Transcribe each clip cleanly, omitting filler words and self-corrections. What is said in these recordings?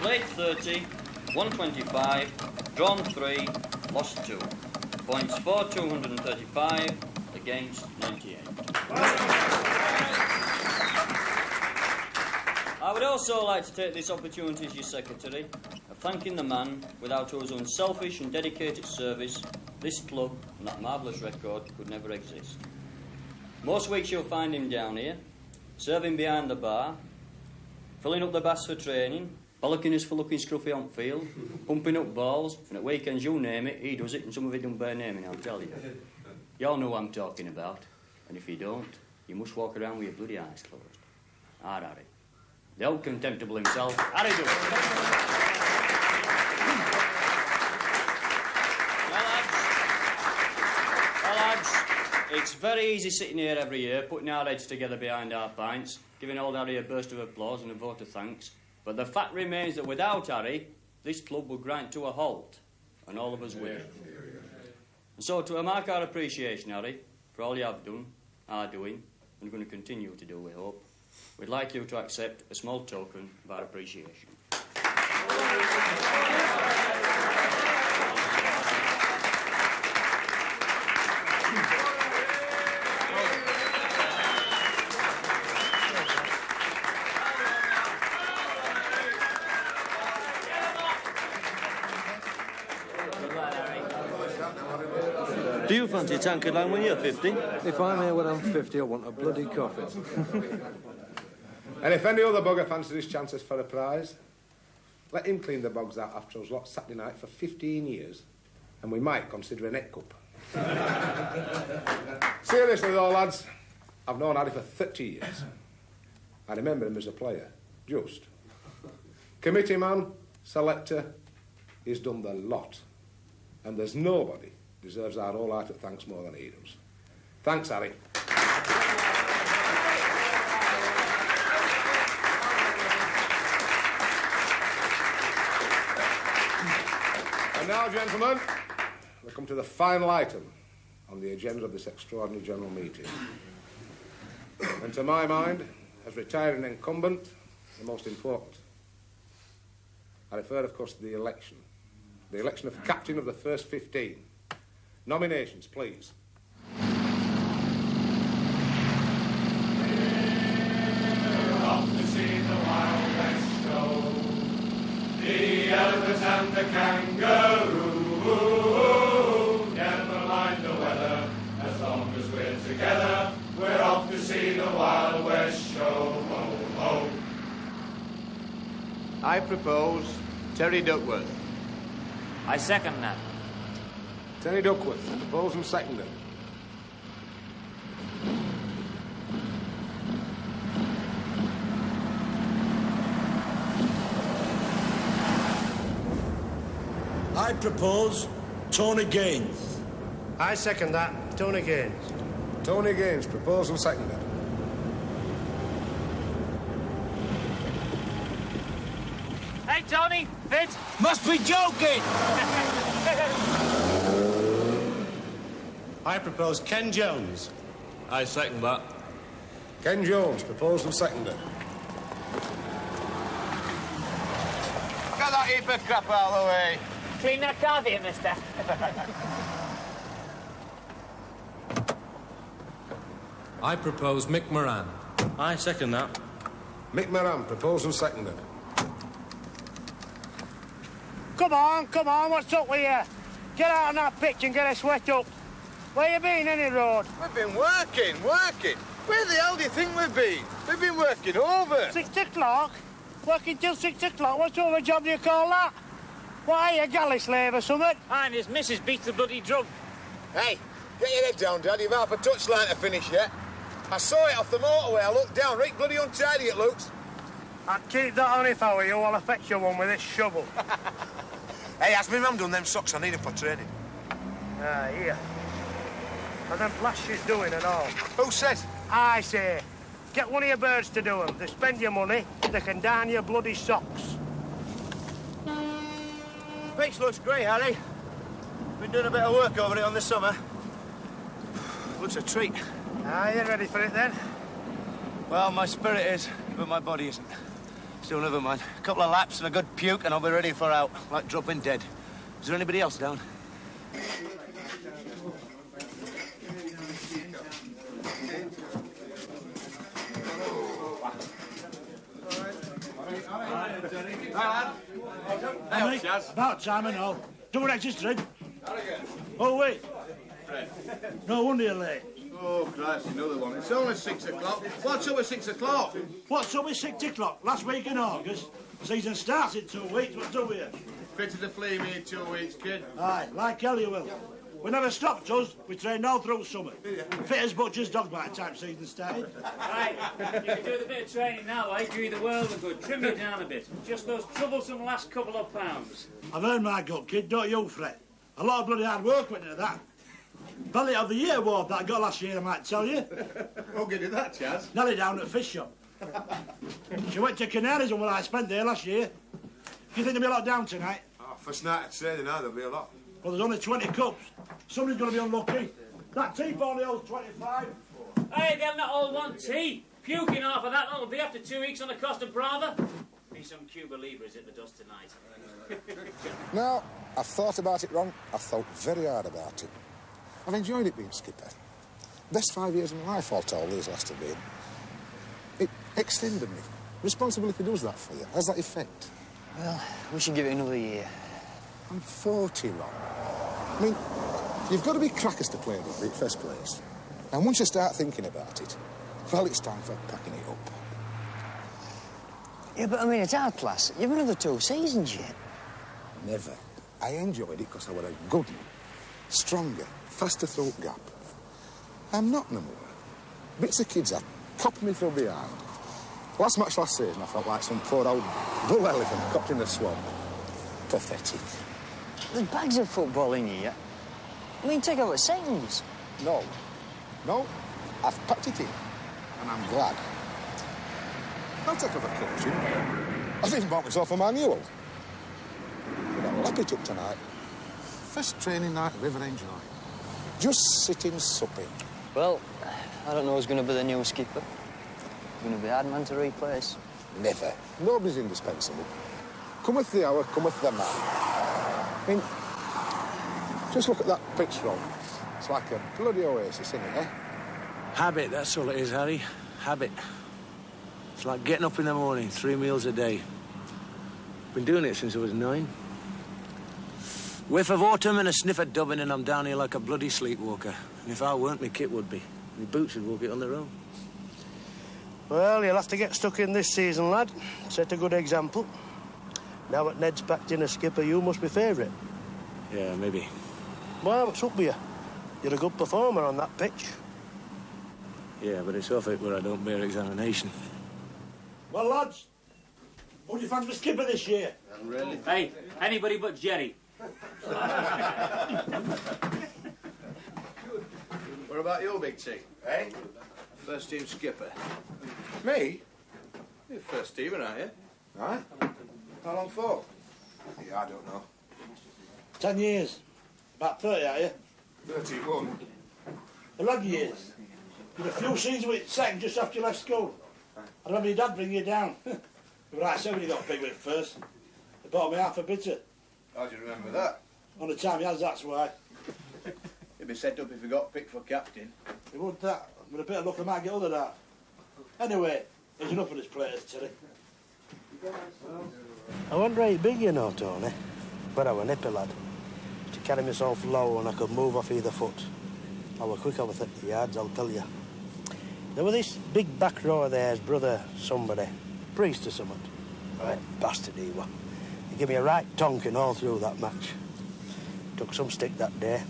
Played 30, 125, drawn 3, lost 2. Points for 235 against 98. I would also like to take this opportunity as your secretary of thanking the man without whose unselfish and dedicated service this club and that marvellous record could never exist. Most weeks you'll find him down here, serving behind the bar, filling up the baths for training, bollocking us for looking scruffy on field, pumping up balls, and at weekends, you name it, he does it, and some of it don't bear naming, I'll tell you. You all know what I'm talking about, and if you don't, you must walk around with your bloody eyes closed. Ah, Harry. The old contemptible himself, Harry Duckworth. Well, lads, it's very easy sitting here every year, putting our heads together behind our pints, giving old Harry a burst of applause and a vote of thanks. But the fact remains that without Harry, this club would grind to a halt, and all of us win. And so to mark our appreciation, Harry, for all you have done, are doing, and are going to continue to do, we hope, we'd like you to accept a small token of our appreciation. Do you fancy a tankard line when you're 50? If I'm here when I'm 50, I want a bloody coffin. And if any other bugger fancies his chances for a prize, let him clean the bogs out after us lot Saturday night for 15 years, and we might consider a neck cup. Seriously though, lads, I've known Harry for 30 years. I remember him as a player, just. Committee man, selector, he's done the lot. And there's nobody deserves our wholehearted thanks more than he does. Thanks, Harry. And now, gentlemen, we come to the final item on the agenda of this extraordinary general meeting. And to my mind, as retiring incumbent, the most important. I refer, of course, to the election. The election of captain of the first 15. Nominations, please. We're off to see the Wild West show. The elephant and the kangaroo. Never mind the weather, as long as we're together. We're off to see the Wild West show. Ho, ho. I propose Terry Duckworth. I second that. Tony Duckworth, proposed and seconded. I propose Tony Gaydens. I second that. Tony Gaydens. Tony Gaydens, proposed and seconded. Hey, Tony, fit? Must be joking! I propose Ken Jones. I second that. Ken Jones, proposed and seconded. Get that heap of crap out of the way. Clean that car here, mister. I propose Mick Moran. I second that. Mick Moran, proposed and seconded. Come on, what's up with you? Get out on that pitch and get us wet up. Where you been, any road? We've been working. Where the hell do you think we've been? We've been working over. 6 o'clock? Working till 6 o'clock? What sort of a job do you call that? What are you, a galley slave or something? And his missus beats the bloody drum. Hey, get your head down, Dad. You've half a touchline to finish yet. I saw it off the motorway. I looked down. Right bloody untidy it looks. I'd keep that on if I were you while I fetch you one with this shovel. Hey, has my mum done them socks? I need them for training. Ah, here. And them flash she's doing and all. Who says? I say, get one of your birds to do them. They spend your money, they can darn your bloody socks. Pitch looks great, Harry. Been doing a bit of work over it on the summer. Looks a treat. Ah, you ready for it then? Well, my spirit is, but my body isn't. So never mind. A couple of laps and a good puke and I'll be ready for out, like dropping dead. Is there anybody else down? Hey, Chaz. About time and all. Double registering. Oh, wait. No wonder you're late. Oh, Christ, another one. It's only 6 o'clock. What's up at 6 o'clock? What's up with 6 o'clock? Last week in August. Season starts in 2 weeks. What's up with you? Fit as a flea me in 2 weeks, kid. Aye, like hell you will. We never stopped us. We trained all through summer. Fit as butchers dogs by the time season started. Right, you can do with a bit of training now, eh? Do you the world a good. Trim you down a bit. Just those troublesome last couple of pounds. I've earned my gut, kid. Don't you fret. A lot of bloody hard work went into that. Belly of the Year award that I got last year, I might tell you. Won't get in that, Chaz. Nelly down at fish shop. She went to Canaries on what I spent there last year. Do you think there'll be a lot down tonight? Oh, first night of training now, there'll be a lot. Well, there's only 20 cups. Somebody's going to be unlucky. That tea only holds 25. Hey, they'll not all want tea. Puking half of that, that'll be after 2 weeks on the Costa Brava. Be some Cuba Libras at the dust tonight. No, I've thought about it wrong. I've thought very hard about it. I've enjoyed it being skipper. Best 5 years of my life, all told, these last have been. It extended me. Responsibility does that for you. Has that effect? Well, we should give it another year. I'm 40, Ron. I mean, you've got to be crackers to play rugby at first place. And once you start thinking about it, well, it's time for packing it up. Yeah, but I mean, it's our class. You've another 2 seasons yet. Never. I enjoyed it because I was a good one. Stronger, faster throat gap. I'm not no more. Bits of kids have copped me through behind. Last match last season, I felt like some poor old bull elephant copped in the swamp. Pathetic. There's bags of football in here. I mean, take over seconds. No. No. I've packed it in. And I'm glad. I'll take over coaching. I've even bought myself a manual. But I'll lap it up tonight. First training night I've ever enjoyed. Just sitting supping. Well, I don't know who's going to be the new skipper. Going to be a hard man to replace. Never. Nobody's indispensable. Cometh the hour, cometh the man. I mean, just look at that pitch roll. It's like a bloody oasis, isn't it, eh? Habit, that's all it is, Harry. Habit. It's like getting up in the morning, 3 meals a day. Been doing it since I was 9. Whiff of autumn and a sniff of dubbing and I'm down here like a bloody sleepwalker. And if I weren't, my kit would be. My boots would walk it on their own. Well, you'll have to get stuck in this season, lad. Set a good example. Now that Ned's packed in a skipper, you must be favourite. Yeah, maybe. Well, what's up with you? You're a good performer on that pitch. Yeah, but it's off it where I don't bear examination. Well, lads, who do you fancy for skipper this year? Really? Hey, anybody but Jerry. What about you, Big T? Eh? First team skipper. Me? You're first teamer, aren't you? Aye. How long for? Yeah, I don't know. 10 years. About 30, are you? 31. 11 years. Did a few seasons with second just after you left school. I remember your dad bringing you down. Right, so when you got picked with first, they bought me half a bitter. How do you remember that? On the time he has, that's why. He'd be set up if he got picked for captain. He would that. With a bit of luck, I might get other that. Anyway, there's enough of this players, Terry. I wasn't very big, you know, Tony. But I was nippy, lad. To carry myself low and I could move off either foot. I was quick over 30 yards, I'll tell you. There was this big back row of theirs, brother somebody, priest or something. Right bastard he was. He gave me a right tonking all through that match. Took some stick that day.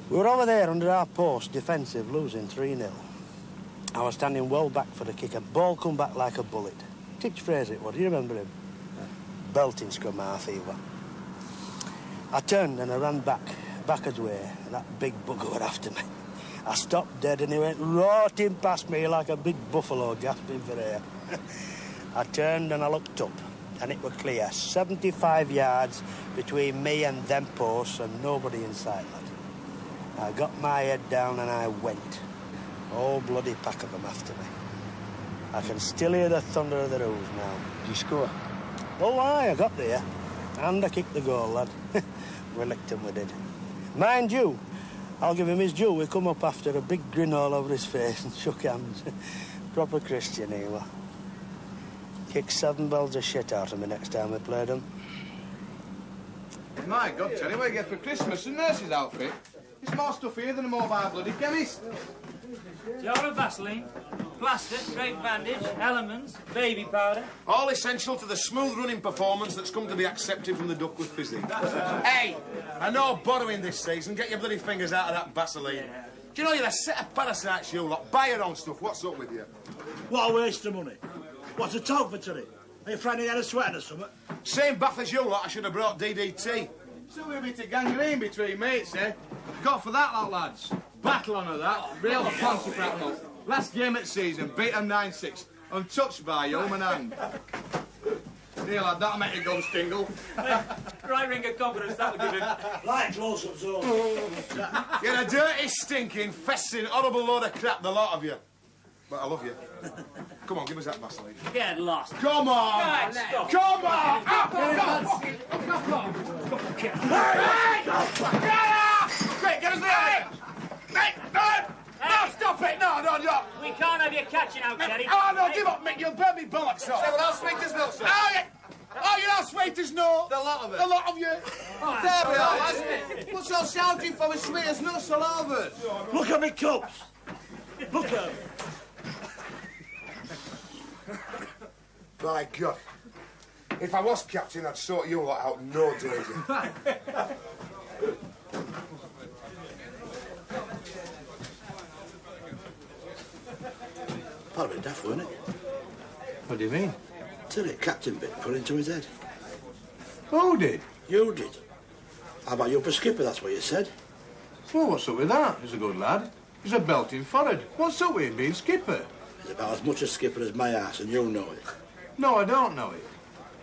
We were over there under our post, defensive, losing 3-0. I was standing well back for the kick. A ball come back like a bullet. Titch Fraser it was, do you remember him? Belting scrum half he was. I turned and I ran backwards way, and that big bugger were after me. I stopped dead and he went rotting past me like a big buffalo gasping for air. I turned and I looked up, and it was clear. 75 yards between me and them posts and nobody in sight, lad. I got my head down and I went. Whole bloody pack of them after me. I can still hear the thunder of the roofs now. Did you score? Oh, aye, I got there. And I kicked the goal, lad. We licked him, we did. Mind you, I'll give him his due. We come up after a big grin all over his face and shook hands. Proper Christian he were. Kicked 7 bells of shit out of me next time we played him. My God, Terry, what do you get for Christmas? A nurse's outfit? There's more stuff here than a mobile bloody chemist. Jar of Vaseline, plaster, crepe bandage, elements, baby powder. All essential to the smooth-running performance that's come to be accepted from the Duckworth physique. Hey, I know borrowing this season. Get your bloody fingers out of that Vaseline. Do you know you're a set of parasites, you lot? Buy your own stuff. What's up with you? What a waste of money. What's the talk for today? Are you friendly out of sweating or something? Same bath as you lot, I should have brought DDT. So we'll be to gangrene between mates, eh? Go for that, lot, lads. Battle on of that. Real Pontefract. Last game at season, beat them 9-6. Untouched by you, human hand. Here, lad, that'll make your guns tingle. Right ring of confidence that would give him. Like close-up zone. You're a dirty, stinking, fessing, horrible load of crap, the lot of you. But I love you. Come on, give us that Vaseline. Get lost. Come on! Right, stop. Come on! Quick, get us there! Mick, no, stop it! No. We can't have you catching out, Terry. Oh, no, give up, Mick, you'll burn me bollocks off. Well, how sweet is milk, sir? Oh, you're not sweet as no. The lot of it. The lot of you. Oh, there we are, lads. What's all shouting for? We're sweet as nuts all over. Look at me cups. Look at them. My God. If I was captain, I'd sort you lot out, no danger. Part of it daft, wasn't it? What do you mean? Till it captain bit put into his head. Who did? You did. How about you for skipper, that's what you said. Well, what's up with that? He's a good lad. He's a belting forward. What's up with him being skipper? He's about as much a skipper as my ass, and you know it. No, I don't know it.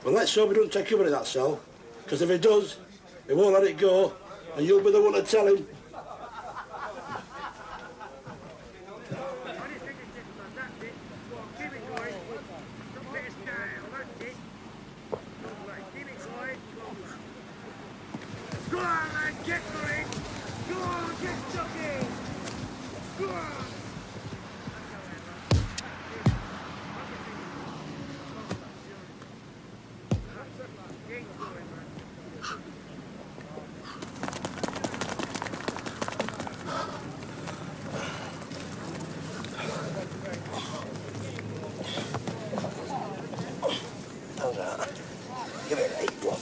Well, let's hope he doesn't take you into that cell. Because if he does, he won't let it go, and you'll be the one to tell him. Go on, man, get going! Go on, get jogging! Go on! How's that? Give it 8 one.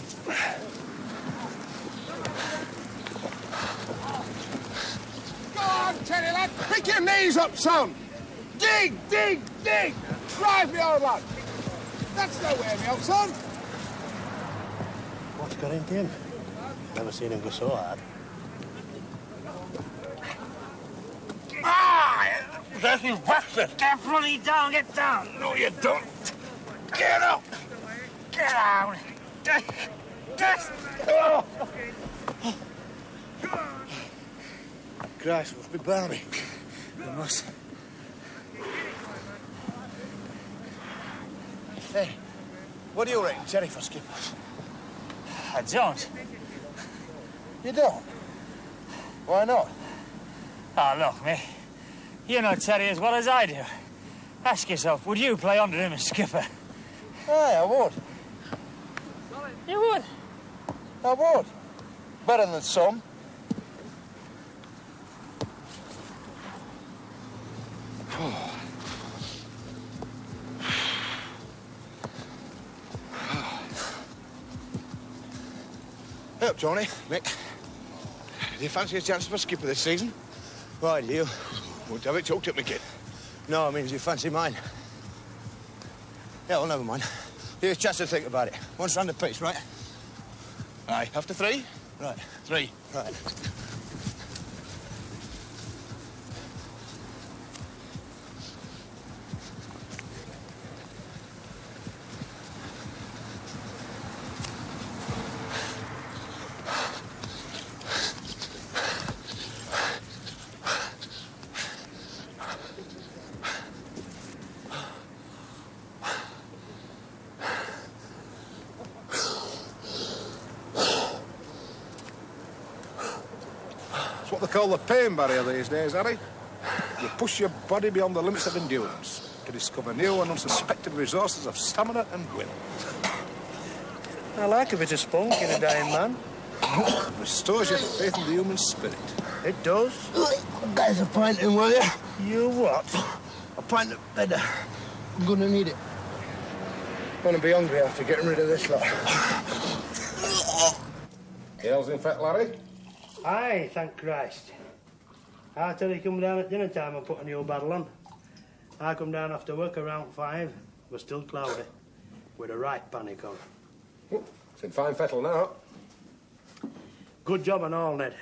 Go on, Terry, lad. Pick your knees up, son. Dig. Drive me, old lad. That's no way, me old son. What's got into him? Never seen him go so hard. Dirty bastard! Get bloody down, get down! No, you don't! Get up! Get down! Oh. Christ, must be balmy. You must. Hey, what do you reckon, Terry, for skipper? I don't. You don't? Why not? Oh, look, mate. You know Terry as well as I do. Ask yourself, would you play under him as skipper? Aye, I would. You would? I would. Better than some. Hey up, Tony. Mick. Do you fancy a chance for skipper this season? Why do you? Won't have it choked up, me kid. No, it means you fancy mine. Yeah, well, never mind. Here's a chance to think about it. Once round the pitch, right? Aye. After 3? Right. 3. Right. they call the pain barrier these days, Harry. You push your body beyond the limits of endurance to discover new and unsuspected resources of stamina and will. I like a bit of spunk in a dying man. Restores your faith in the human spirit. It does. There's a pint in, will you? You what? A pint of better. I'm gonna need it. I'm gonna be hungry after getting rid of this lot. Ale's in fact, Larry? Aye, thank Christ. I tell you, come down at dinner time and put a new battle on. I come down after work around 5. We're still cloudy. With a right panic on. It's in fine fettle now. Good job and all, Ned.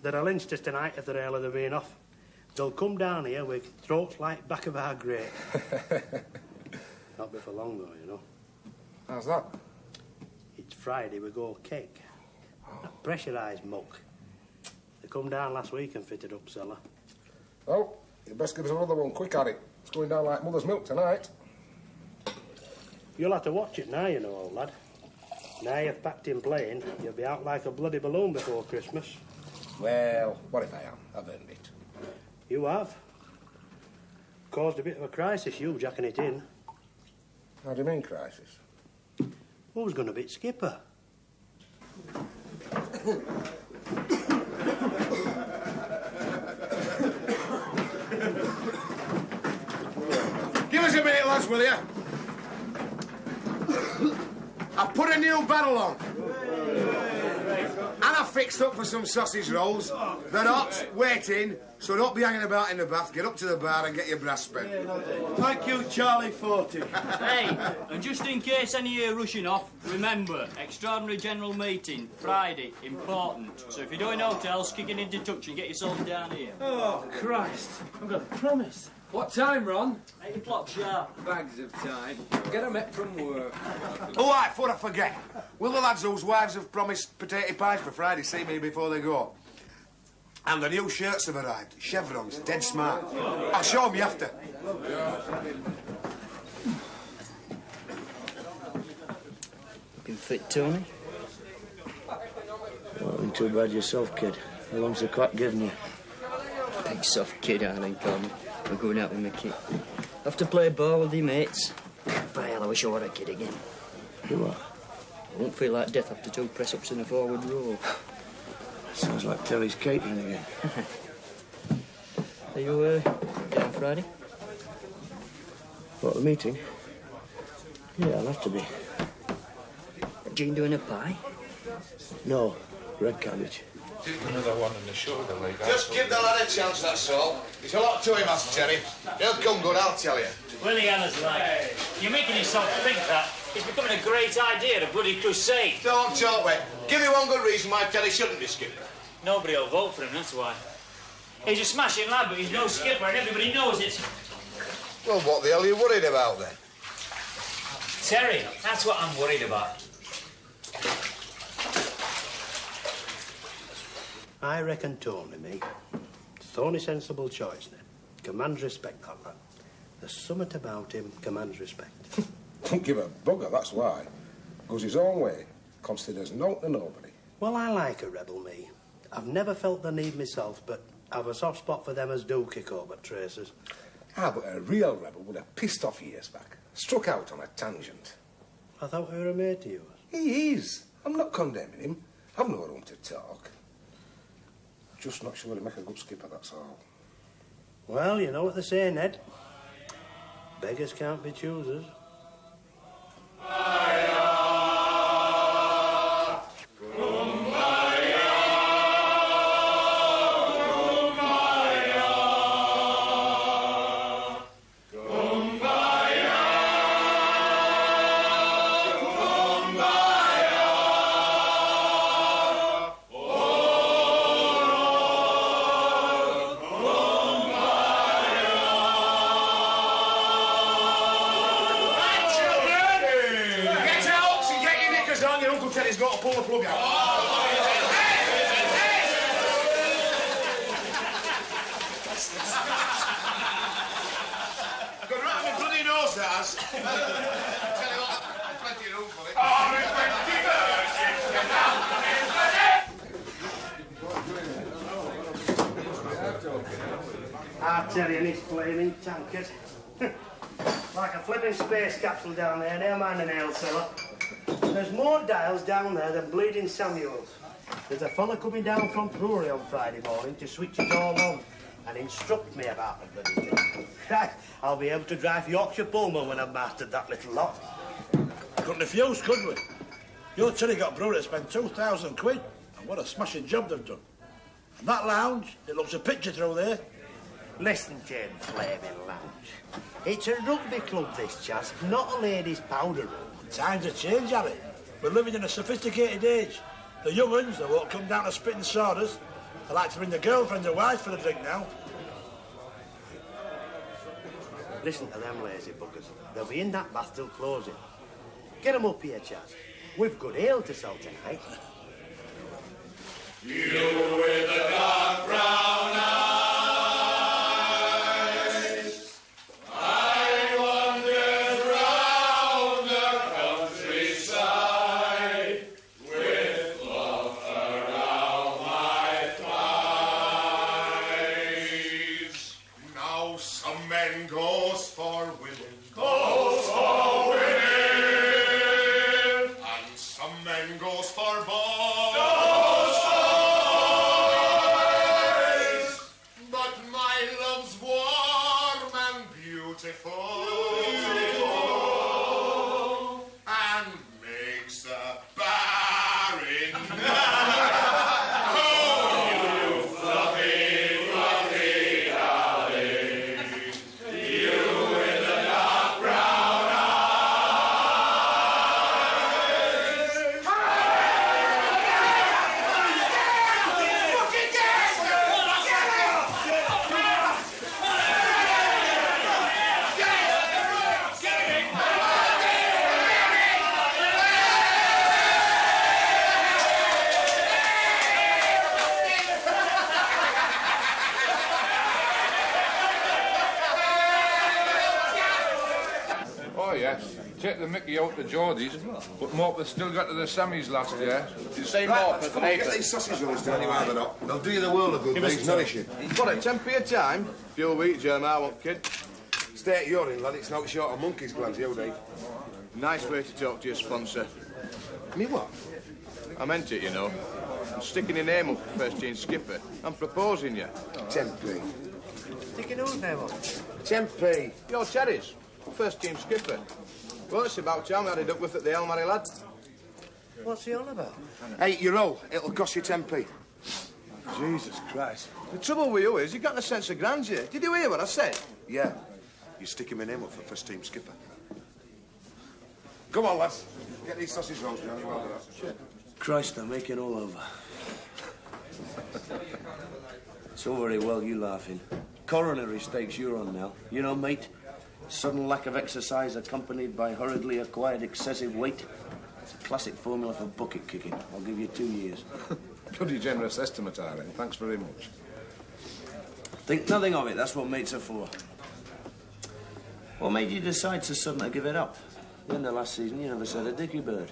They'll lynch us tonight if they're able to be off. They'll come down here with throats like back of our grate. Not be for long, though, you know. How's that? It's Friday, we go cake. A pressurised muck. They come down last week and fitted up cellar. Well, you best give us another one quick, Harry. It's going down like mother's milk tonight. You'll have to watch it now, you know, old lad. Now you've packed in playing, you'll be out like a bloody balloon before Christmas. Well, what if I am? I've earned it. You have. Caused a bit of a crisis, you jacking it in. How do you mean, crisis? Who's going to beat skipper? Give us a minute, lads, will you? I've put a new battle on. And I've fixed up for some sausage rolls. They're hot, waiting, so don't be hanging about in the bath. Get up to the bar and get your brass spent. Thank you, Charlie 40. Hey, and just in case any of you are rushing off, remember, extraordinary general meeting, Friday, important. So if you're doing hotels, kick it into touch and get yourself down here. Oh, Christ. I've got a promise. What time, Ron? 8 o'clock sharp. Bags of time. Get 'em up from work. All right, before I forget, will the lads whose wives have promised potato pies for Friday see me before they go? And the new shirts have arrived. Chevrons, dead smart. I'll show 'em you after. Looking fit, Tony? Not been too bad yourself, kid. How long's the crack giving you? Big soft kid, Arlen called me. We're going out with my kit. Have to play ball with your mates. By hell, I wish I were a kid again. You are? I won't feel like death after 2 press-ups in a forward row. Sounds like Terry's catering again. Are you, down Friday? What, the meeting? Yeah, I'll have to be. Jean doing a pie? No, red cabbage. Another one in the shoulder leg. Just give the lad a chance, that's all. There's a lot to him, Master Terry. He'll come good, I'll tell you. Willie Eller's right. You're making yourself think that it's becoming a great idea, a bloody crusade. Don't talk, mate. Give me one good reason why Terry shouldn't be skipper. Nobody will vote for him, that's why. He's a smashing lad, but he's no skipper, and everybody knows it. Well, what the hell are you worried about, then? Terry, that's what I'm worried about. I reckon Tony, me. It's the only sensible choice, Ned. Commands respect, that lad. There's something about him commands respect. Don't give a bugger, that's why. Goes his own way. Considers no to nobody. Well, I like a rebel, me. I've never felt the need myself, but I've a soft spot for them as do kick over traces. Ah, but a real rebel would have pissed off years back. Struck out on a tangent. I thought we were a mate to you. He is. I'm not condemning him. I've no room to talk. Just not sure he'll make a good skipper, that's all. Well, you know what they say, Ned. Beggars can't be choosers. Terry's got to pull the plug out. I've got right on my bloody nose, that has. Tell you what, plenty of room for it. Terry and his flaming tankard. Like a flipping space capsule down there, never mind an ale cellar. There's more dials down there than bleeding Samuels. There's a fella coming down from Brewery on Friday morning to switch it all on and instruct me about the bloody thing. Right, I'll be able to drive Yorkshire Pullman when I've mastered that little lot. Couldn't refuse, could we? Your Terry got Brewery to spend 2,000 quid, and what a smashing job they've done. And that lounge, it looks a picture through there. Listen to him, flaming lounge. It's a rugby club, this, Chas, not a ladies' powder room. Times have changed, Harry. We're living in a sophisticated age. The young uns, they won't come down to spitting sawdust. They like to bring their girlfriends or wives for the drink now. Listen to them lazy buggers. They'll be in that bath till closing. Get them up here, Chas. We've good ale to sell tonight. You with the dark brown eyes, I wandered round the countryside with love around my thighs. Now some men goes for women, goes for women, and some men goes for boys. And makes a barren. Oh, you fluffy, fluffy darling, you with the dark brown eyes. Oh, yes. Take the mickey out to Geordie's, but Morpeth still got to the semis last year. Did you say Morpeth? Get these sausage rolls down you either not. They'll do you the world of good, these nourishing. What, at 10p a time? Pure wheat germ, I want, kid. Stay at your in, lad. It's not short of monkey's glands, you, Dave. Nice way to talk to your sponsor. Me what? I meant it, you know. I'm sticking your name up for first team skipper. I'm proposing you. 10p. Sticking whose name up? 10p. Your Terry's. First team skipper. Well, it's about time we had a Duckworth at the helm, Harry, lad. What's he on about? €8. It'll cost you 10p. Jesus Christ. The trouble with you is you got the sense of grandeur. Did you hear what I said? Yeah. You're sticking my name up for first team skipper. Come on, lads. Get these sausage rolls down. You want that? Christ, they're making all over. It's all very well you laughing. Coronary stakes you're on now. You know, mate, sudden lack of exercise accompanied by hurriedly acquired excessive weight. It's a classic formula for bucket kicking. I'll give you 2 years. Bloody generous estimate, Irene. Thanks very much. Think nothing of it. That's what mates are for. What made you decide so suddenly to give it up? The end of last season, you never said a dicky bird.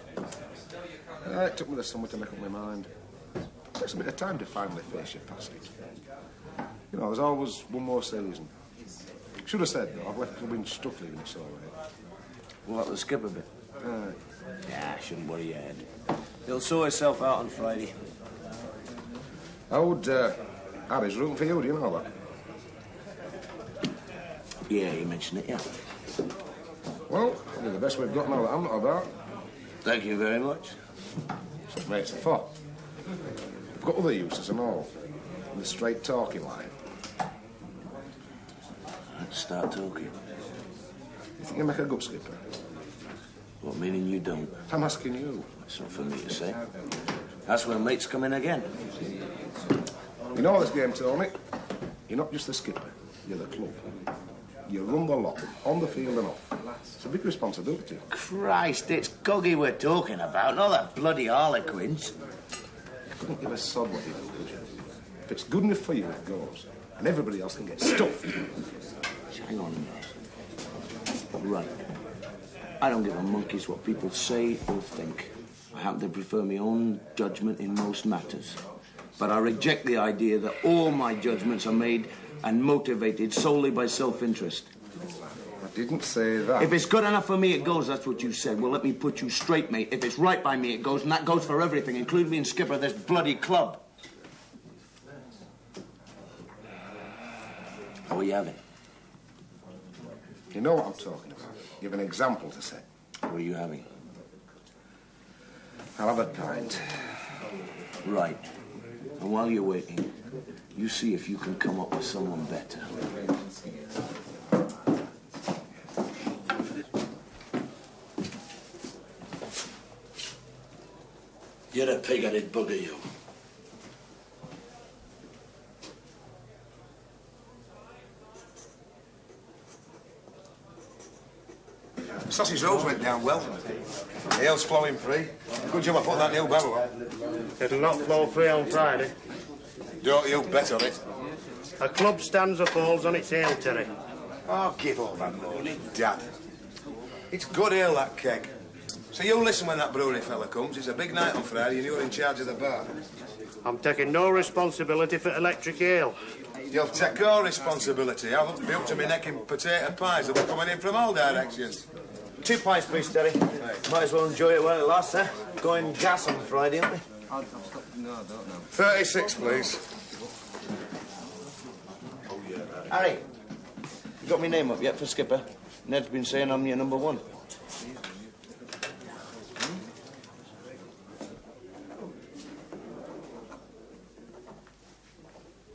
It took me the summer to make up my mind. It takes a bit of time to finally face your past it. You know, there's always one more season. Should have said, though, I've left the wind stuck leaving us all right. What, the skipper bit? Yeah, shouldn't worry your head. He'll sort himself out on Friday. How'd Harry's rooting for you, do you know that? Yeah, you mentioned it, yeah. Well, probably the best we've got now that I'm not about. Thank you very much. It's mates are for. We've got other uses and all. In the straight talking line. Let's start talking. You think you make a good skipper? What, meaning you don't? I'm asking you. It's not for me to say. That's where mates come in again. You know this game, Tony. You're not just the skipper. You're the club. You run the lot, on the field and off. It's a big responsibility. Christ, it's Goggy we're talking about, not that bloody Harlequins. You couldn't give a sod what you do, could you? If it's good enough for you, it goes. And everybody else can get stuffed. Hang on a minute. Right. I don't give a monkey's what people say or think. I happen to prefer my own judgment in most matters. But I reject the idea that all my judgments are made and motivated solely by self-interest. I didn't say that. If it's good enough for me, it goes. That's what you said. Well, let me put you straight, mate. If it's right by me, it goes, and that goes for everything, including being skipper of this bloody club. How are you having? You know what I'm talking about. You have an example to set. What are you having? I'll have a pint. Right. And while you're waiting, you see if you can come up with someone better. You're a pig-headed bugger, you. Sausage rolls went down well. The ale's flowing free. Good job I put that new barrel on. It'll not flow free on Friday. Don't you bet on it. A club stands or falls on its ale, Terry. Oh, give all that moaning, Dad. It's good ale, that keg. So you listen when that brewery fella comes. It's a big night on Friday and you're in charge of the bar. I'm taking no responsibility for electric ale. You'll take all responsibility. I'll be up to my neck in potato pies. They'll be coming in from all directions. 2 pints, please, Terry. Might as well enjoy it while it lasts, eh? Going gas on Friday, aren't we? No, I don't know. 36, please. Harry, you got my name up yet for skipper? Ned's been saying I'm your number one.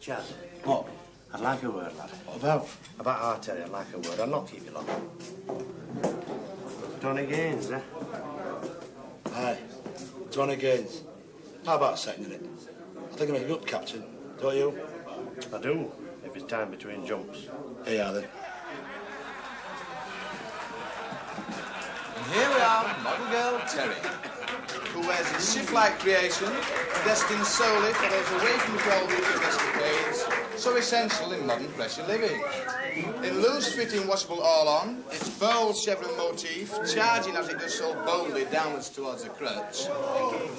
Chaz. What? I'd like a word, lad. What about? About our Terry, I'd like a word. I'll not keep you long. Tony Gaydens, eh? Aye, Tony Gaydens. How about seconding it? I think I make a good captain, don't you? I do, if it's time between jumps. Here you are, then. And here we are, model girl Terry, who wears a shift-like creation, destined solely for those away from the doldrums of escapades, so essential in modern pressure living. In loose-fitting washable all-on, its bold chevron motif, charging as it does so boldly downwards towards the crutch,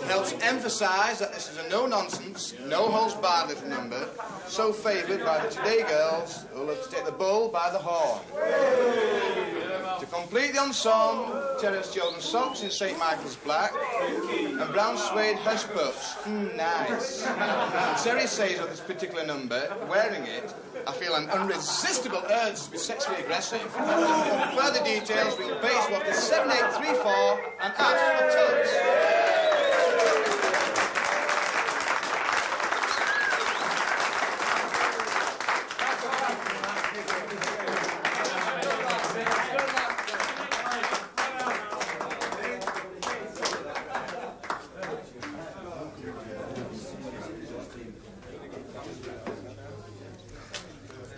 helps emphasise that this is a no-nonsense, no-holds-barred little number, so favoured by the today girls who love to take the bull by the horn. To complete the ensemble, Terry has chosen socks in St. Michael's black and brown suede hush puffs. Nice. And Terry says of this particular number, wearing it, I feel an irresistible urge to be sexually aggressive. For further details, ring base water 7834 and ask for Tubbs.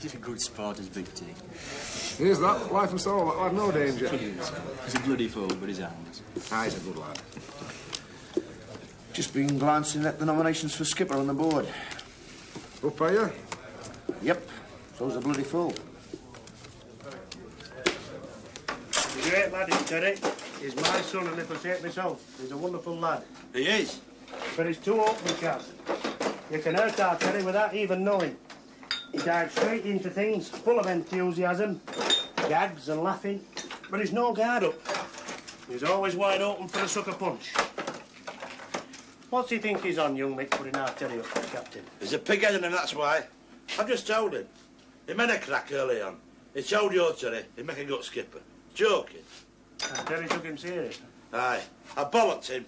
He's a good sport, as Big T. Here's that. Life and soul. That lad, no danger. He's a bloody fool, but he's harmless. Ah, he's a good lad. Just been glancing at the nominations for skipper on the board. Up, are you? Yep. So's a bloody fool. He's a great lad, is Terry. He's my son, and if I say it myself, he's a wonderful lad. He is. But he's too open, Chaz. You can hurt our Terry without even knowing. He dives straight into things, full of enthusiasm, gags and laughing, but he's no guard up. He's always wide open for a sucker punch. What's he think he's on, young Mick, putting our Terry up for captain? He's a pig-head in him, that's why. I've just told him. He made a crack early on. He told you, Terry, he'd make a good skipper. Joking. And Terry took him serious. Aye. I bollocked him.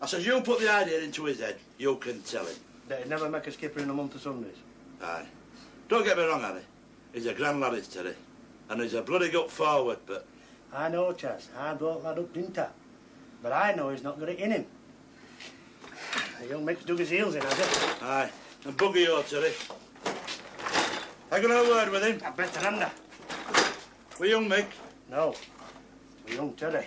I says, you put the idea into his head, you can tell him. That he'd never make a skipper in a month of Sundays. Aye. Don't get me wrong, Harry. He's a grand lad, is Terry. And he's a bloody good forward, but... I know, Chaz. I brought lad up, didn't I? But I know he's not got it in him. The young Mick's dug his heels in, has he? Aye. And bugger you, Terry. I got a word with him. I better under. With young Mick? No. With young Terry.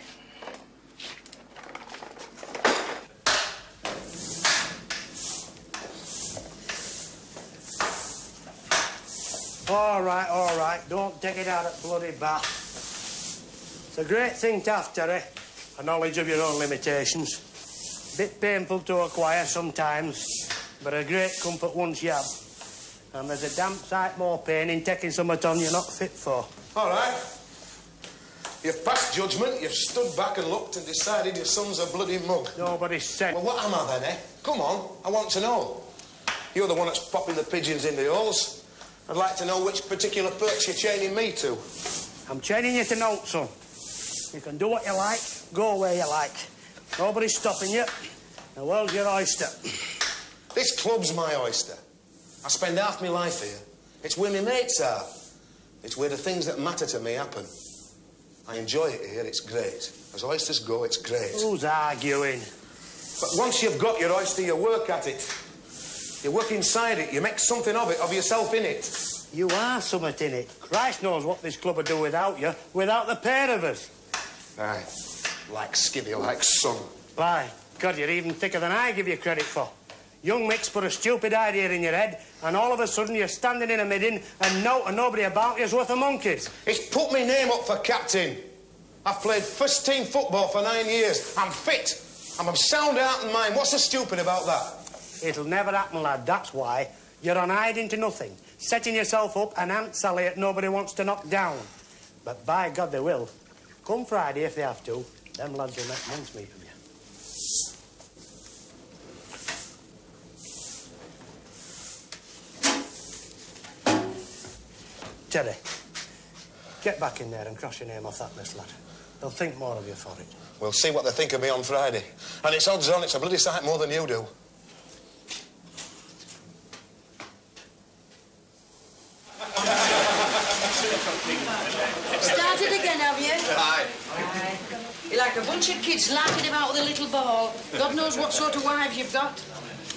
All right. Don't take it out at bloody bath. It's a great thing to have, Terry. A knowledge of your own limitations. Bit painful to acquire sometimes, but a great comfort once you have. And there's a damn sight more pain in taking something on you're not fit for. All right. You've passed judgment, you've stood back and looked and decided your son's a bloody mug. Nobody said... Well, what am I then, eh? Come on, I want to know. You're the one that's popping the pigeons in the holes. I'd like to know which particular perch you're chaining me to. I'm chaining you to note, son. You can do what you like, go where you like. Nobody's stopping you. The world's your oyster. This club's my oyster. I spend half my life here. It's where my mates are. It's where the things that matter to me happen. I enjoy it here, it's great. As oysters go, it's great. Who's arguing? But once you've got your oyster, you work at it. You work inside it, you make something of it, of yourself in it. You are something in it. Christ knows what this club would do without you, without the pair of us. Aye, like skivvy, like son. By God, you're even thicker than I give you credit for. Young Mick's put a stupid idea in your head, and all of a sudden you're standing in a midden and nobody about you's worth a monkey's. It's put my name up for captain. I've played first-team football for 9 years. I'm fit. I'm of sound heart and mind. What's so stupid about that? It'll never happen, lad, that's why. You're on hiding to nothing, setting yourself up an Aunt Sally that nobody wants to knock down. But by God they will. Come Friday, if they have to, them lads will make mincemeat of you. Terry, get back in there and cross your name off that list, lad. They'll think more of you for it. We'll see what they think of me on Friday. And it's odds on, it's a bloody sight more than you do. Started again, have you? Aye. Aye. You're like a bunch of kids laughing about with a little ball. God knows what sort of wives you've got.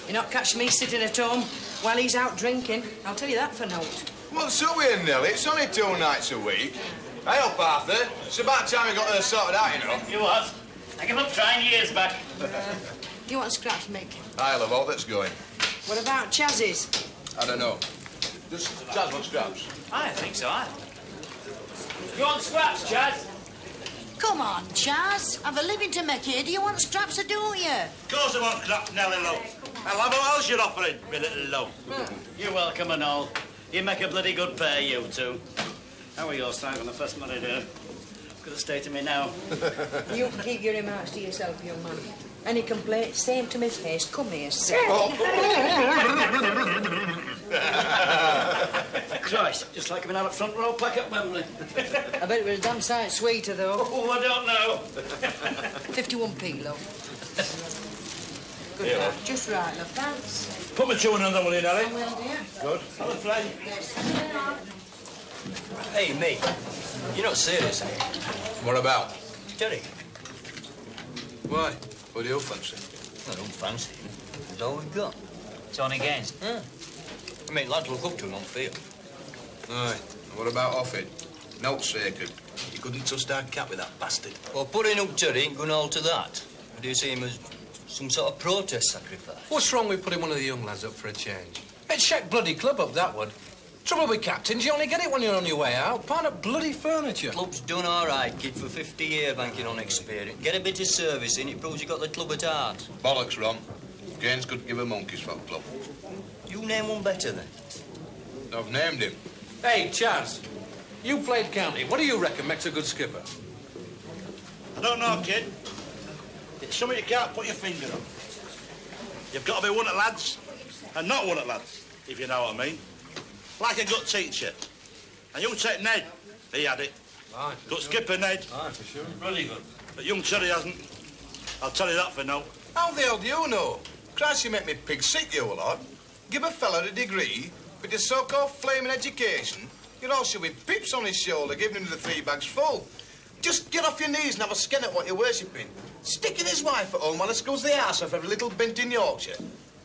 You're not catching me sitting at home while he's out drinking. I'll tell you that for note. What's up with Nelly? It's only 2 nights a week. Hey up, Arthur. It's about time we got her sorted out, you know. You was. I gave up trying years back. You want scraps, Mick? I love all that's going. What about Chaz's? I don't know. Just Chaz want scraps. I think so, You want scraps, Chaz? Come on, Chaz. I've a living to make here. Do you want scraps or don't you? Of course I want scraps, Nelly, love. I'll have what else you're offering, me little love. You're welcome and all. You make a bloody good pair, you two. How were your start on the first Monday, dear? Could have stayed to me now. You keep your remarks to yourself, young man. Any complaints, say 'em to my face. Come here, sir. Christ, just like coming out of front row plaque at Wembley. I bet it was a damn sight sweeter, though. Oh, I don't know. 51p, love. Good, Here, love. Just right, love. Thanks. Put my chewing on the will you, Nelly? I will, dear. Good. Hello, Fred. Yes. Hey, me. You're not serious, are you? What about? Terry. Why? What do you fancy? I don't fancy him. That's all we've got. Tony Gaydens. Yeah. I mean, lads look up to him on field. Aye. And what about off it? Notes sacred. You couldn't trust our cat with that bastard. Well, putting up Terry ain't going to alter that. Or do you see him as some sort of protest sacrifice? What's wrong with putting one of the young lads up for a change? It'd shake bloody club up, that would. Trouble with captains, you only get it when you're on your way out. Part of bloody furniture. Club's done all right, kid, for 50 years banking on experience. Get a bit of service in, it proves you got the club at heart. Bollocks, Ron. Gaines could give a monkeys for the club. You name one better, then. I've named him. Hey, Chaz, you played county. What do you reckon makes a good skipper? I don't know, kid. It's something you can't put your finger on. You've got to be one at lads and not one at lads, if you know what I mean. Like a good teacher. And you take Ned. He had it. Aye, good skipper, Ned. Aye, for sure. Really good. But young Terry hasn't. I'll tell you that for now. How the hell do you know? Christ, you make me pig sick, you lot. Give a fella a degree with your so-called flaming education, you'd all should be pips on his shoulder giving him the 3 bags full. Just get off your knees and have a skin at what you're worshipping. Sticking his wife at home while he schools the arse off every little bint in Yorkshire.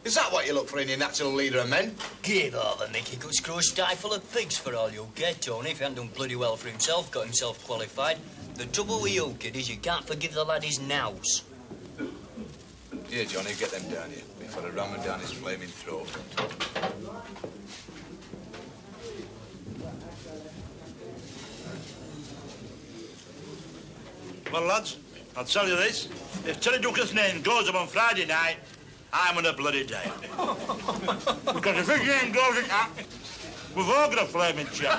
Is that what you look for in your natural leader of men? Give over, Mickey. Could screw a stifle of pigs for all you get, Tony, if he hadn't done bloody well for himself, got himself qualified. The trouble with you, kid, is you can't forgive the lad his nows. Here, Johnny, get them down here before I ram them down his flaming throat. Well, lads, I'll tell you this. If Terry Duckworth's name goes up on Friday night, I'm on a bloody day. Because if his name goes up, We've all got a flaming chap.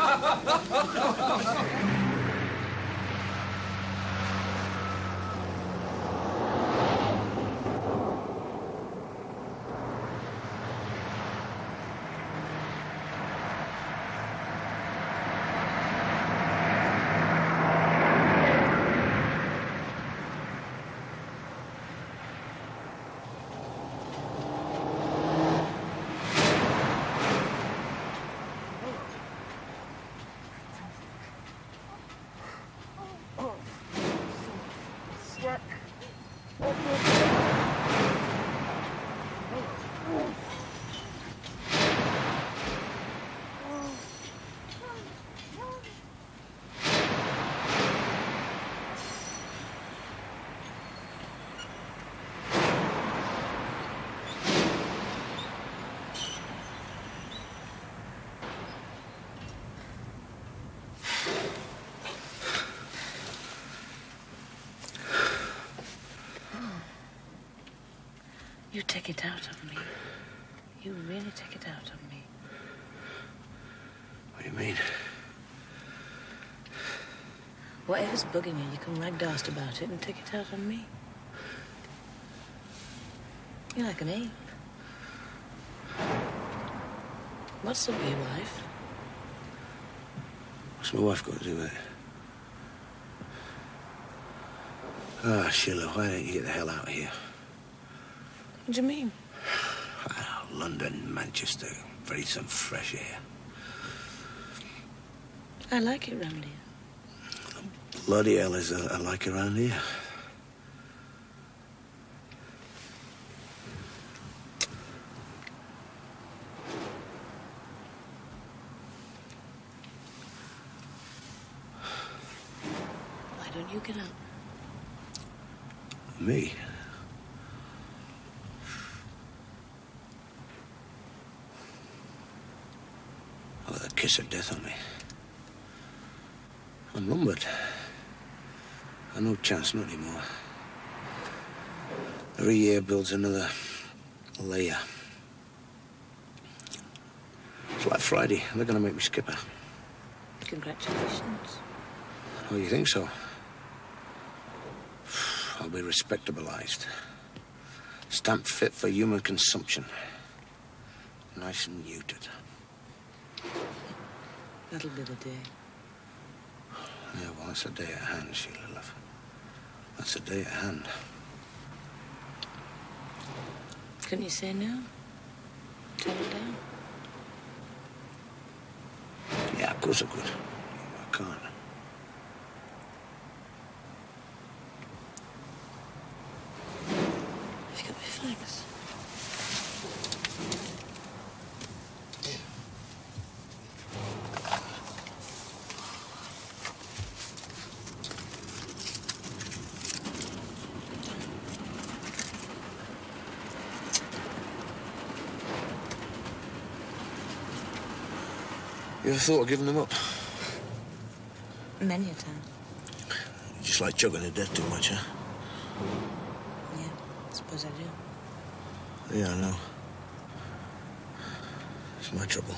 You take it out of me. You really take it out of me. What do you mean? Whatever's bugging you, you can ragdast about it and take it out on me. You're like an ape. What's up with your wife? What's my wife got to do with it? Ah, Sheila, why don't you get the hell out of here? What do you mean? London, Manchester, breathe some fresh air. I like it round here. Bloody hell is I like around here. Why don't you get up? Me? Oh, the kiss of death on me. I'm lumbered. I've no chance, not anymore. Every year builds another layer. It's like Friday. They're going to make me skipper. Congratulations. Oh, you think so? I'll be respectabilized. Stamped fit for human consumption. Nice and neutered. That'll be the day. Yeah, well, that's a day at hand, Sheila, love. That's a day at hand. Couldn't you say no? Turn it down? Yeah, of course I could. I can't. You've got me thanks. You ever thought of giving them up? Many a time. You just like chugging to death too much, huh? Yeah, I suppose I do. Yeah, I know. It's my trouble.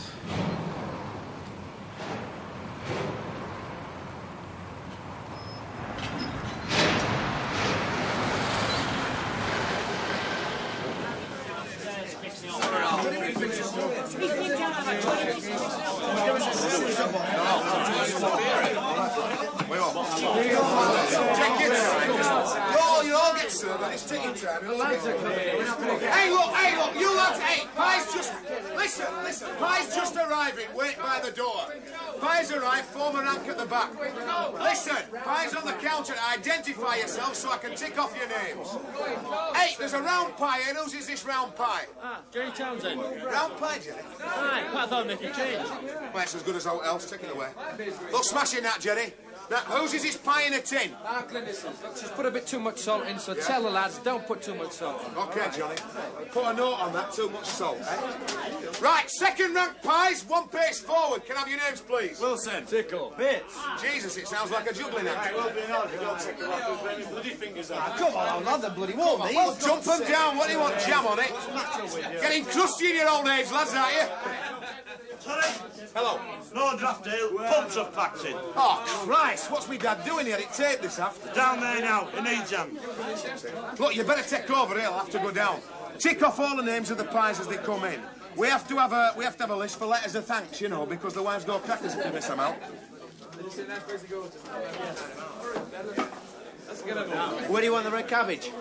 You all get served, and it's ticking time. Hey, look, you lads, hey, Pie's just... Listen, Pie's just arriving. Wait by the door. Pie's arrived, form a rank at the back. Listen, Pie's on the counter to identify yourself so I can tick off your names. Hey, there's a round pie here. Whose is this round pie? Ah, Jerry Townsend. Round pie, Jerry? Aye, quite thought I'd make a change. Well, it's as good as out else. Take it away. Look, smashing that, Jerry. Now, whose is this pie in a tin? Glynis's. Just put a bit too much salt in, so tell the lads, don't put too much salt in. OK, Johnny. Put a note on that, too much salt, eh? Right, second rank pies, one pace forward. Can I have your names, please? Wilson. Tickle. Bits. Jesus, it sounds like a juggling act. It will be an if you don't take them off with any bloody fingers out. Come on, lad, the bloody won't me. Well, jump them down. What do you want, jam on it? Getting crusty in your old age, lads, aren't you? Sorry? Hello. No draft ale, pumps of facts in. Oh, Christ, what's me dad doing here? It taped this after. Down there now, he needs them. Look, you better take over here, I'll have to go down. Tick off all the names of the pies as they come in. We have to have a list for letters of thanks, you know, because the wives go crackers if you miss them out. Where do you want the red cabbage?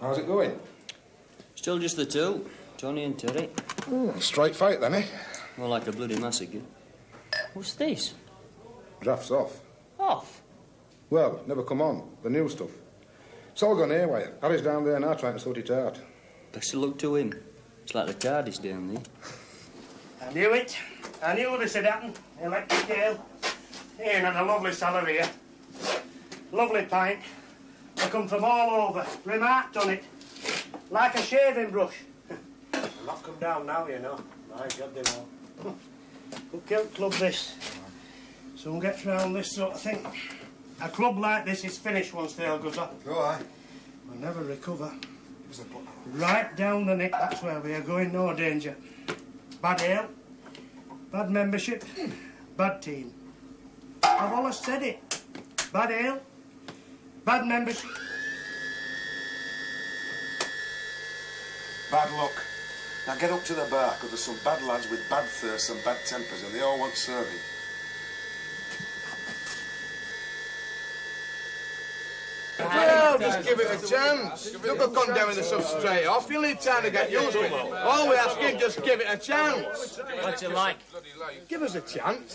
How's it going? Still just the two, Tony and Terry. Straight fight then, eh? More like a bloody massacre. What's this? Draft's off. Off? Well, never come on. The new stuff. It's all gone haywire. Harry's down there now trying to sort it out. Best of luck to him. It's like the TARDIS down there. I knew it. I knew this would happen. Electric ale. Ian had a lovely cellar here. Lovely pint. They come from all over. Remarked on it. Like a shaving brush. Knock them down now, you know. My God, they will. Good kilt club, this. Someone gets round this sort of thing. A club like this is finished once the ale goes up. Go on. We'll never recover. Right down the neck, that's where we are going, no danger. Bad ale, bad membership, bad team. I've always said it. Bad ale, bad membership. Bad luck. Now get up to the bar, because there's some bad lads with bad thirsts and bad tempers, and they all want serving. Well, just give it a chance. Don't go condemning the stuff straight off. You'll need time to get used to it. All we ask you, just give it a chance. What's it like? Give us a chance.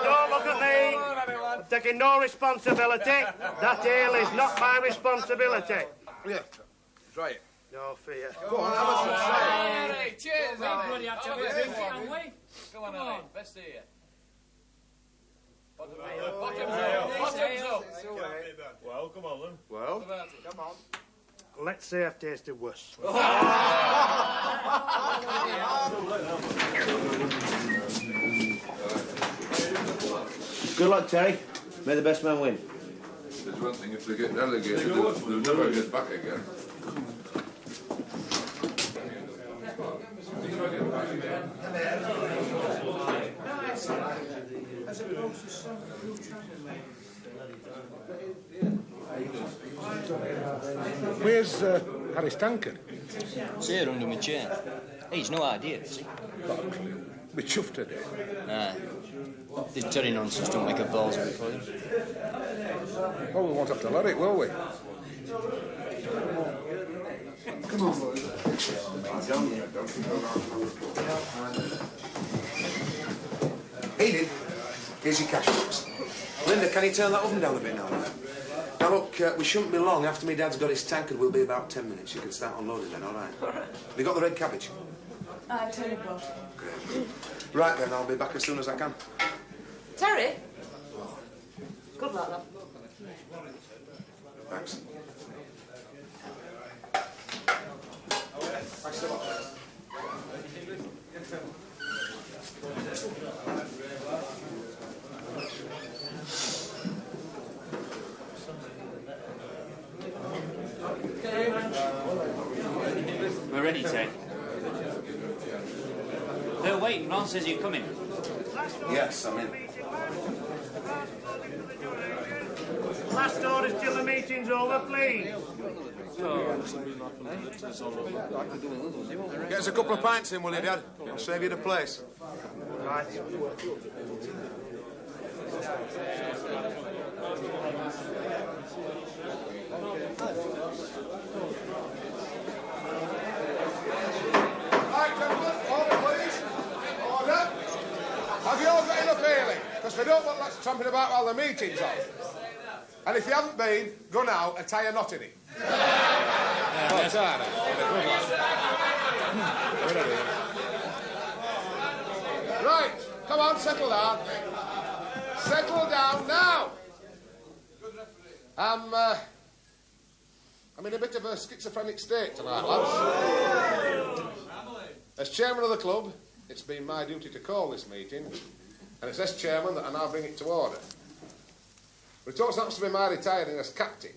Don't look at me. I'm taking no responsibility. That ale is not my responsibility. Yeah, try it. No fear. Go on, have us a try. Hey, cheers, Bloody have to have a drink, haven't we? Come on, Alan. Best of you. Bottoms up. Well, come on then. Well, come on. Let's say I've tasted worse. Good luck, Terry. May the best man win. There's one thing, if they get relegated, they'll never get back again. Where's Harry's tankard? It's here under my chair. He's no idea, has he? We chuffed today. Aye. This Terry nonsense don't make a balls of it for you. Well, we won't have to let it, will we? Come on, boys. Enid, here's your cash box. Linda, can you turn that oven down a bit now? Now look, we shouldn't be long. After my dad's got his tankard, we'll be about 10 minutes. You can start unloading then, all right? Have you got the red cabbage? I've turned it off. Great. Right then, I'll be back as soon as I can. Terry? Good luck, love. Thanks. We're ready, Ted. They're waiting. Ron says you're coming. Yes, I'm in. Last order till the meeting's over, please. Get us a couple of pints in, will you, Dad? I'll save you the place. Right. Right, gentlemen, order, please. Order. Have you all got enough ale? Because we don't want lots tramping about while the meeting's on. And if you haven't been, go now and tie a knot in it. Oh, Tara. Right, come on, settle down. Settle down now. I'm in a bit of a schizophrenic state tonight, lads. As chairman of the club, it's been my duty to call this meeting, and it's as chairman that I now bring it to order. But it also happens to be my retiring as captain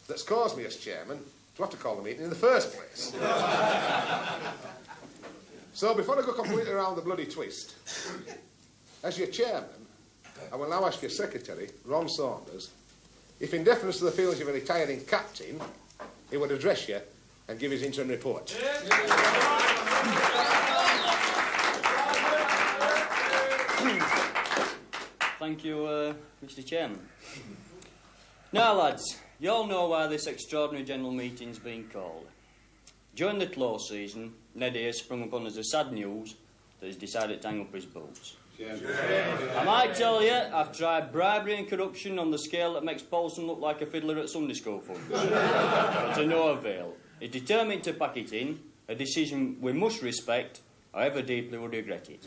that's caused me as chairman to have to call the meeting in the first place. So before I go completely around the bloody twist, as your chairman, I will now ask your secretary, Ron Saunders, if in deference to the feelings of a retiring captain, he would address you and give his interim report. Thank you, Mr. Chairman. Now, lads, you all know why this extraordinary general meeting's been called. During the close season, Ned here sprung upon us the sad news that he's decided to hang up his boots. I might tell you, I've tried bribery and corruption on the scale that makes Paulson look like a fiddler at Sunday school fund. But to no avail. He's determined to pack it in, a decision we must respect, however deeply we regret it.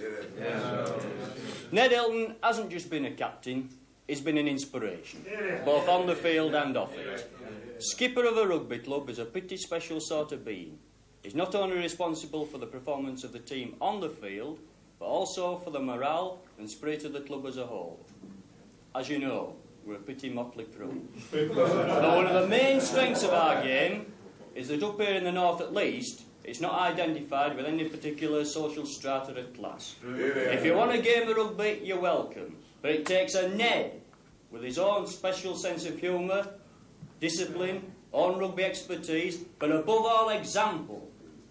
Ned Hilton hasn't just been a captain, he's been an inspiration, both on the field and off it. Skipper of a rugby club is a pretty special sort of being. He's not only responsible for the performance of the team on the field, but also for the morale and spirit of the club as a whole. As you know, we're a pretty motley crew. But one of the main strengths of our game is that up here in the north at least, it's not identified with any particular social strata or class. If you want a game of rugby, you're welcome. But it takes a Ned with his own special sense of humour, discipline, own rugby expertise, but above all example,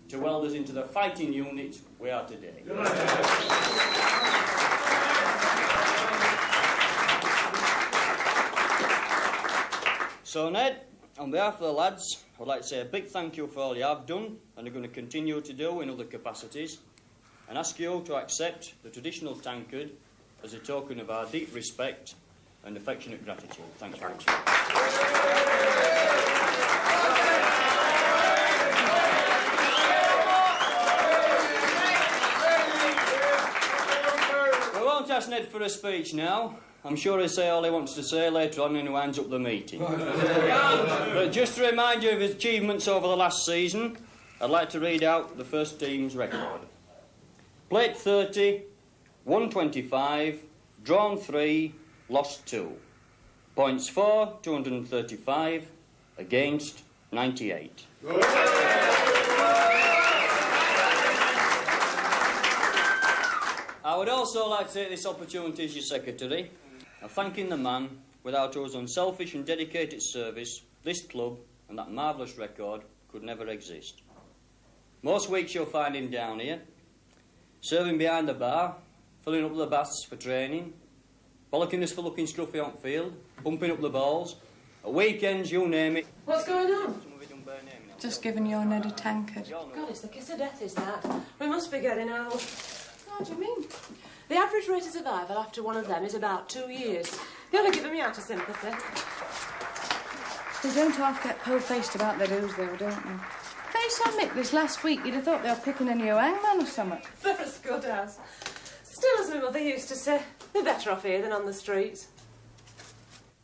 to weld us into the fighting unit we are today. So, Ned, on behalf of the lads, I'd like to say a big thank you for all you have done and are going to continue to do in other capacities, and ask you to accept the traditional tankard as a token of our deep respect and affectionate gratitude. Thanks very much. We won't ask Ned for a speech now. I'm sure he'll say all he wants to say later on when he winds up the meeting. But just to remind you of his achievements over the last season, I'd like to read out the first team's record. Played 30, won 25, drawn 3, lost 2. Points for, 235, against, 98. I would also like to take this opportunity as your secretary of thanking the man without whose unselfish and dedicated service this club and that marvellous record could never exist. Most weeks you'll find him down here, serving behind the bar, filling up the baths for training, bollocking us for looking scruffy on field, pumping up the balls. At weekends, you name it. What's going on? Just giving your Ned a tankard. God, it's the kiss of death, is that? We must be getting old. What do you mean? The average rate of survival after one of them is about 2 years. They only give me out of sympathy. They don't half get po-faced about their do's, though, don't they? Face on Mick, this last week, you'd have thought they were picking a new hangman or something. They're as good as. Still, as my mother used to say, they're better off here than on the streets.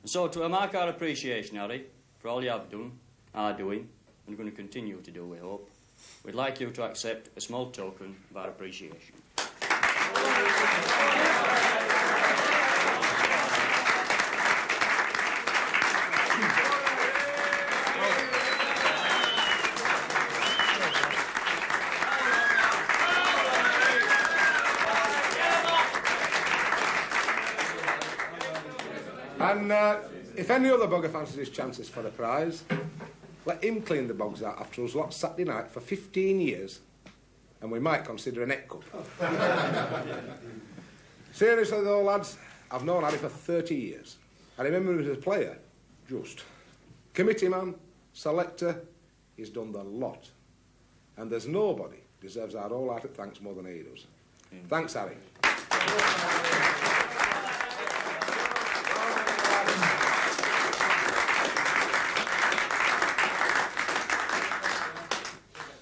So, to mark our appreciation, Harry, for all you have done, are doing, and are going to continue to do, we hope, we'd like you to accept a small token of our appreciation. And if any other bugger fancies his chances for the prize, let him clean the bogs out after us lot Saturday night for 15 years, and we might consider a neck cup. Seriously though, lads, I've known Harry for 30 years. I remember him as a player, just. Committee man, selector, he's done the lot. And there's nobody deserves our wholehearted thanks more than he does. Thanks, Harry.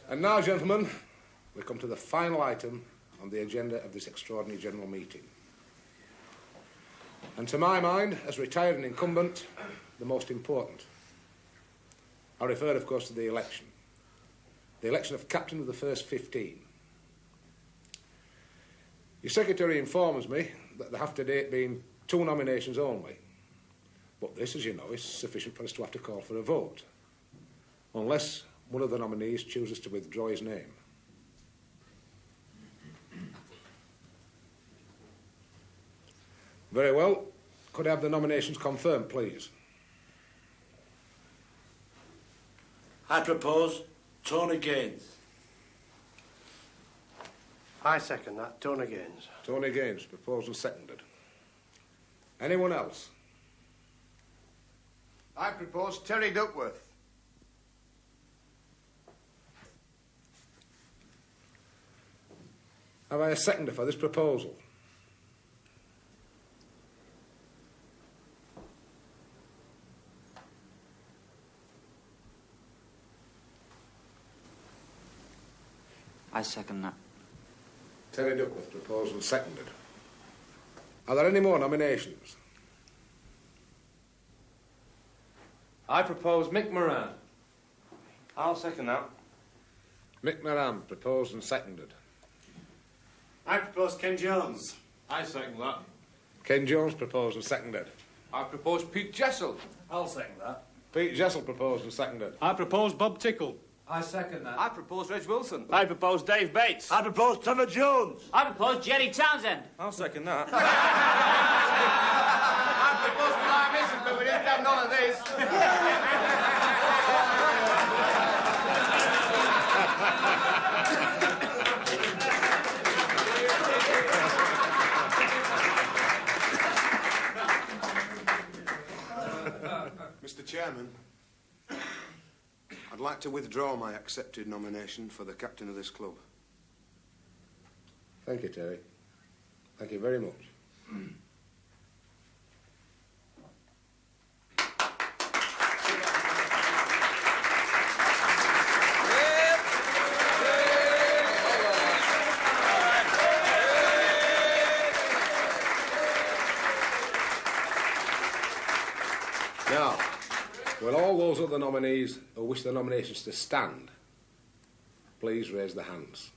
And now, gentlemen, we come to the final item on the agenda of this extraordinary general meeting. And to my mind, as retired and incumbent, the most important. I refer, of course, to the election. The election of captain of the first 15. Your secretary informs me that there have to date been 2 nominations only. But this, as you know, is sufficient for us to have to call for a vote. Unless one of the nominees chooses to withdraw his name. Very well. Could I have the nominations confirmed, please? I propose Tony Gaydens. I second that. Tony Gaydens. Tony Gaydens, proposed and seconded. Anyone else? I propose Terry Duckworth. Have I a seconder for this proposal? I second that. Terry Duckworth, proposed and seconded. Are there any more nominations? I propose Mick Moran. I'll second that. Mick Moran, proposed and seconded. I propose Ken Jones. I second that. Ken Jones, proposed and seconded. I propose Pete Jessel. I'll second that. Pete Jessel, proposed and seconded. I propose Bob Tickle. I second that. I propose Reg Wilson. I propose Dave Bates. I propose Trevor Jones. I propose Jerry Townsend. I'll second that. I propose my missus, but we didn't have none of this. Mr. Chairman, I'd like to withdraw my accepted nomination for the captain of this club. Thank you, Terry. Thank you very much. Now, will all those other nominees who wish their nominations to stand, please raise their hands.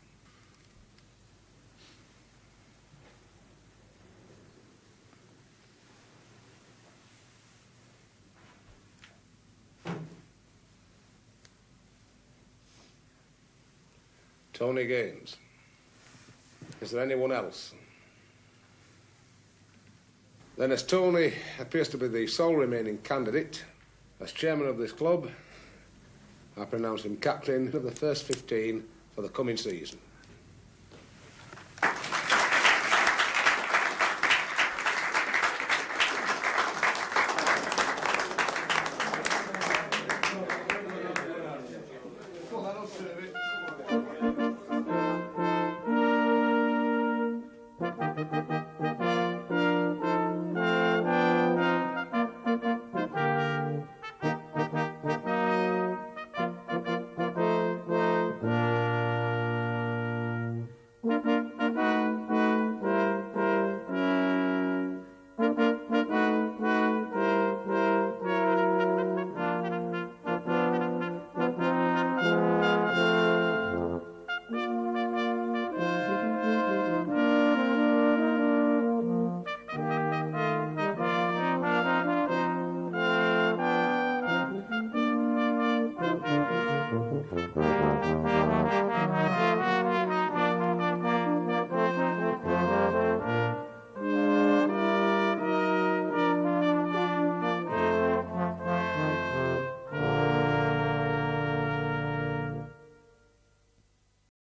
Tony Gaydens. Is there anyone else? Then, as Tony appears to be the sole remaining candidate, as chairman of this club, I pronounce him captain of the first 15 for the coming season.